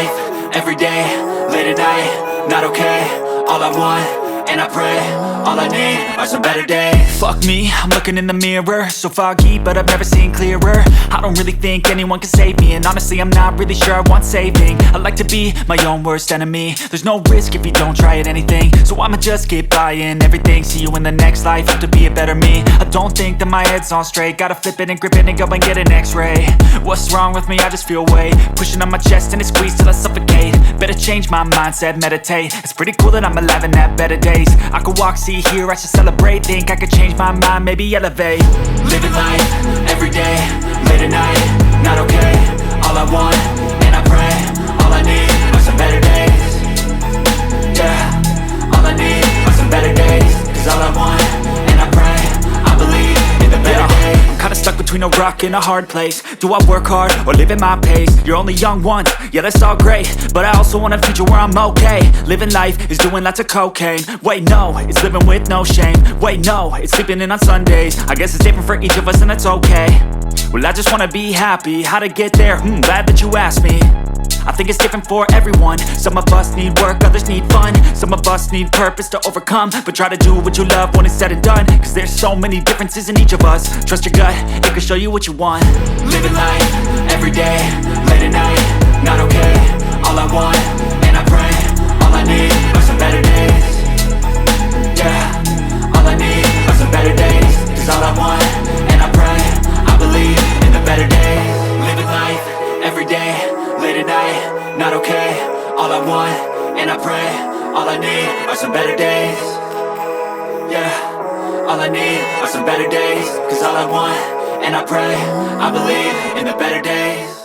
life, everyday, late at night, not okay. All I want, and I pray, all I need are some better days. Fuck me, I'm looking in the mirror, so foggy, but I've never seen clearer. I don't really think anyone can save me, and honestly I'm not really sure I want saving. I like to be my own worst enemy. There's no risk if you don't try at anything, so I'ma just keep buying everything. See you in the next life, have to be a better me. I don't think that my head's on straight, gotta flip it and grip it and go and get an x-ray. What's wrong with me? I just feel weight pushing on my chest and it squeezes till I suffocate. Better change my mindset, meditate. It's pretty cool that I'm alive and have better days. I could walk, see, hear, I should celebrate. Think I could change my mind, maybe elevate. Living life, everyday, late at night, not okay. All I want, and I pray, all I need are some better days. Yeah, all I need are some better days. Cause all I want, and I pray, I believe in the better days. I'm kinda stuck between a rock and a hard place. Do I work hard or live at my pace? You're only young once, yeah that's all great, but I also want a future where I'm okay. Living life is doing lots of cocaine. Wait no, it's living with no shame. Wait no, it's sleeping in on Sundays. I guess it's different for each of us and that's okay. Well I just wanna be happy, how to get there? Glad that you asked me. I think it's different for everyone. Some of us need work, others need fun. Some of us need purpose to overcome. But try to do what you love when it's said and done. Cause there's so many differences in each of us. Trust your gut, it can show you what you want. Living life, everyday, late at night, not okay. All I want, and I pray, all I need are some better days. Yeah, all I need are some better days. Cause all I want, and I pray, I believe in the better days. Living life, everyday, late at night, not okay. All I want, and I pray, all I need are some better days. Yeah, all I need are some better days. Cause all I want, and I pray, I believe in the better days.